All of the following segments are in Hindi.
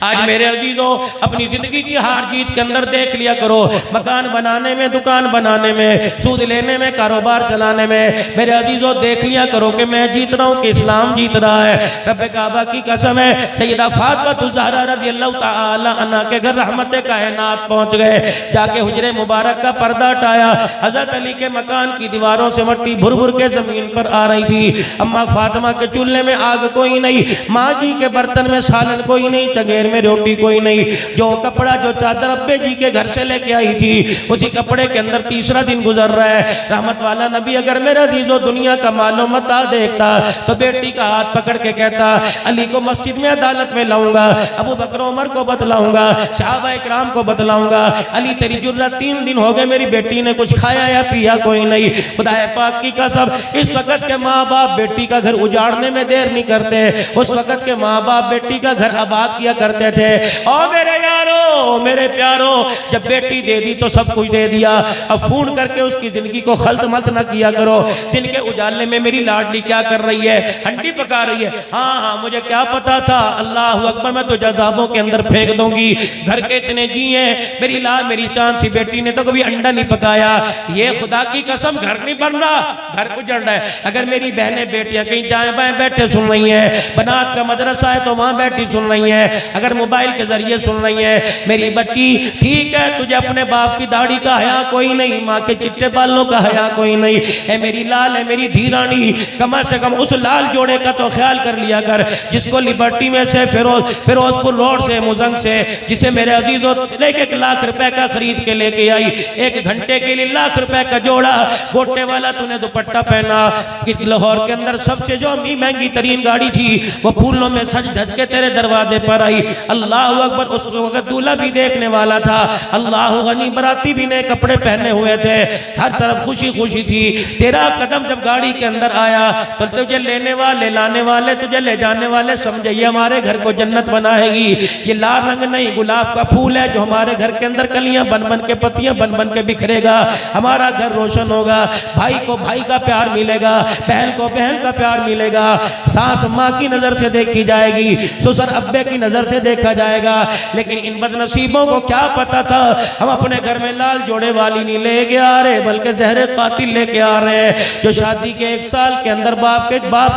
आज मेरे अजीजों, अपनी जिंदगी की हार जीत के अंदर देख लिया करो, मकान बनाने में, दुकान बनाने में, सूद लेने में, कारोबार चलाने में, मेरे अजीजों देख लिया करो कि मैं जीत रहा हूँ कि इस्लाम जीत रहा है। रब्बे काबा की कसम है, सैयदा फातिमा ज़हरा रज़ियल्लाहु ताला अन्हा के घर रहमत कायनात पहुंच गए, जाके हुजरे मुबारक का पर्दा हटाया। हजरत अली के मकान की दीवारों से मट्टी भुर भुर के जमीन पर आ रही थी। अम्मा फातिमा के चूल्हे में आग कोई नहीं, माँ जी के बर्तन में सालन कोई नहीं, चगेर में रोटी कोई नहीं। जो कपड़ा, जो चादर अब्बे जी के घर से लेके आई थी, उसी कपड़े के अंदर तीसरा दिन गुजर रहा है। रहमत वाला नबी अगर मेरा अजीजो दुनिया का मालो मता देखता तो बेटी का हाथ पकड़ के कहता, अली को मस्जिद में अदालत में लाऊंगा, अबू बकर उमर को बतलाऊंगा, सहाबा इकराम को बतलाऊंगा, अली तेरी जुर्रत 3 दिन हो गए मेरी बेटी ने कुछ खाया या पिया कोई नहीं। खुदा पाक की कसम, इस वक्त के माँ बाप बेटी का घर उजाड़ने में देर नहीं करते, उस वक्त के माँ बाप बेटी का घर आबाद किया करते थे। और मेरे यारो, मेरे प्यारो, जब बेटी दे दी तो सब कुछ दे दिया, अब फोन करके उसकी जिंदगी को खल्त मल्त न किया करो। दिन के उजाले में मेरी लाडली क्या कर रही है, हंडी पका रही है, हाँ हाँ मुझे क्या पता था, अल्लाह अकबर, मैं तो जज़ाबों के अंदर फेंक दूंगी। घर के इतने जी हैं, मेरी लाल मेरी चांद सी बेटी ने तो कभी अंडा नहीं पकाया। ये खुदा की कसम घर नहीं बन रहा, घर उजड़ रहा है। अगर मेरी बहनें बेटियां कहीं जाए बाएं बैठे सुन रही हैं, बनात का मदरसा है तो वहां बैठी सुन रही हैं, अगर मोबाइल के जरिए सुन रही हैं, मेरी बच्ची ठीक है, तुझे अपने बाप की दाढ़ी का हया कोई नहीं, माँ के चिट्टे बालों का हया कोई नहीं है, मेरी लाल है, मेरी धीरानी, कम से कम उस लाल जोड़े का तो ख्याल कर लिया कर जिसको लिबर्टी में से फिरोजपुर रोड से मुजंग से, जिसे मेरे अजीजों 1 लाख रुपए का खरीद के लेके आई, 1 घंटे के लिए 1 लाख रुपए का जोड़ा, गोटे वाला तूने दुपट्टा पहना। लाहौर के अंदर सबसे जो महंगी तरीन गाड़ी थी वो फूलों में सज धज के तेरे दरवाजे पर आई। अल्लाह अकबर, उस वक्त दूल्हा भी देखने वाला था, अल्लाह गनी, बराती भी नए कपड़े पहने हुए थे, हर तरफ खुशी खुशी थी। तेरा कदम जब गाड़ी के अंदर आया तो तुझे लेने वाले, लाने वाले, तुझे ले जाने वाले समझे ये हमारे घर को जन्नत बनाएगी। ये लाल रंग नहीं, गुलाब का फूल है जो हमारे घर के अंदर कलियां बन बन के, पत्तियां बन बन के बिखरेगा, हमारा घर रोशन होगा, भाई को भाई का प्यार मिलेगा, बहन को बहन का प्यार मिलेगा, सास माँ की नजर से देखी जाएगी, ससुर अब्बे की नजर से देखा जाएगा। लेकिन इन बदनसीबों को क्या पता था हम अपने घर में लाल जोड़े वाली नहीं लेके आ रहे, बल्कि जहरे कातिल लेके आ रहे हैं, जो शादी के 1 साल के अंदर बाप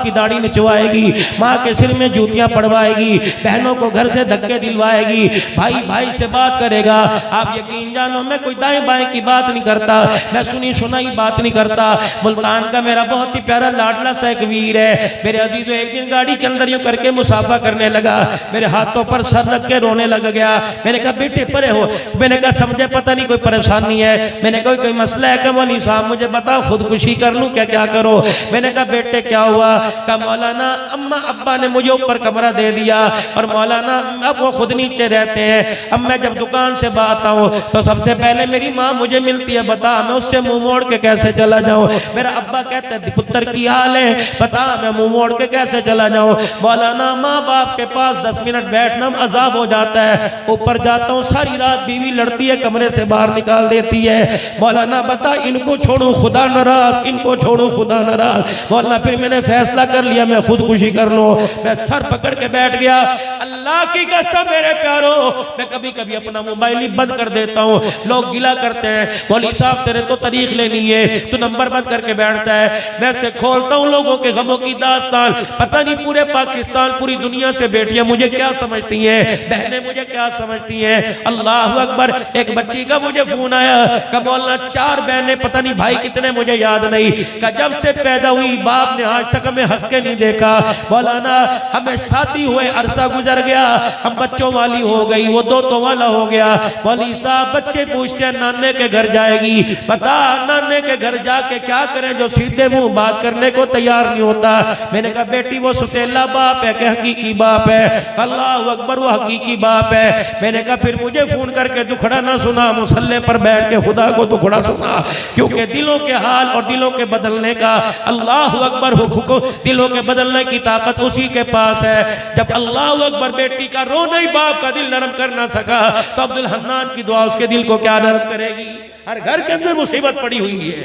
की दाढ़ी निचवाएगी, माँ के सिर में जूतियां पड़वाएगी, बहनों को घर से धक्के दिलवाएगी, भाई भाई से बात करेगा। आप यकीन जानो, मैं कोई दाएं बाएं की बात नहीं करता, मैं सुनी सुनाई बात नहीं करता। मुल्तान का मेरा बहुत ही प्यारा लाडला सा एक वीर है, मेरे अजीजों, एक दिन गाड़ी के अंदर यूं करके मुसाफा करने लगा, मेरे हाथों पर सर रख के रोने लग गया। मैंने कहा बेटे परे हो, मैंने कहा समझे पता नहीं कोई परेशानी है, मैंने कहा कोई मसला है क्या मौलवी साहब, मुझे बताओ खुदकुशी कर लूं क्या, क्या करो। मैंने कहा बेटे क्या हुआ, कहा मौलाना अम्मा अब्बा ने मुझे ऊपर कमरा दे दिया और मौलाना अब वो खुद नीचे रहते हैं, अब मैं जब दुकान से बात आऊँ तो सबसे पहले मेरी माँ मुझे मिलती है, बता मैं उससे मुंह मोड़ के कैसे चला जाऊँ। मेरा अब्बा कहते हैं पुत्र की हाल है, बता मैं मुंह मोड़ के कैसे चला जाऊँ। मौलाना माँ बाप के पास 10 मिनट बैठना अजाब हो जाता है, ऊपर जाता हूँ सारी रात बीवी लड़ती है, कमरे से बाहर निकाल देती है। मौलाना बता इनको छोड़ू खुदा नाराज, इनको छोड़ू खुदा नाराज। मौलाना फिर मैंने फैसला कर लिया मैं खुदकुशी कर लूँ। मैं सर पकड़ के बैठ गया। अल्लाह की कसम मेरे प्यारो, मैं कभी कभी अपना मोबाइल ही बंद कर देता हूँ। लोग गिला करते हैं मौलवी साहब तेरे तो तारीख लेनी है, तू नंबर बंद करके बैठता है। मैं से खोलता हूँ लोगों के गमों की दास्तान, पता नहीं पूरे पाकिस्तान पूरी दुनिया से बेटियां मुझे क्या समझती हैं, बहनें मुझे क्या समझती हैं। अल्लाह अकबर, एक बच्ची का मुझे फोन आया, का मौलाना 4 बहनें पता नहीं भाई कितने मुझे याद नहीं, का जब से पैदा हुई बाप ने आज तक हमें हंस के नहीं देखा। मौलाना हमें शादी हुए अरसा गुजर गया, हम बच्चों वाली हो गई, वो दोतों वाला हो गया। मौलवी साहब बच्चे पूछते हैं नाने के घर जाएगी, बता नाने के घर जाके क्या करें जो सीधे मुंह बात करने को तैयार नहीं होता। मैंने कहा बेटी वो सुतेला बाप है कि हकीकी बाप है। अल्लाह अकबर, वो हकीकी बाप है। मैंने कहा फिर मुझे फोन करके दुखड़ा ना सुना, मुसल्ले पर बैठ के खुदा को दुखड़ा सुना, क्योंकि दिलों के हाल और दिलों के बदलने का अल्लाह अकबर हुक्म, दिलों के बदलने की ताकत उसी के पास है। जब अल्लाह अकबर बेटी का रोना ही बाप का दिल नरम कर ना सका तो अब्दुल हन्नान की दुआ उसके दिल को क्या नरम करेगी। हर घर के अंदर मुसीबत पड़ी हुई है।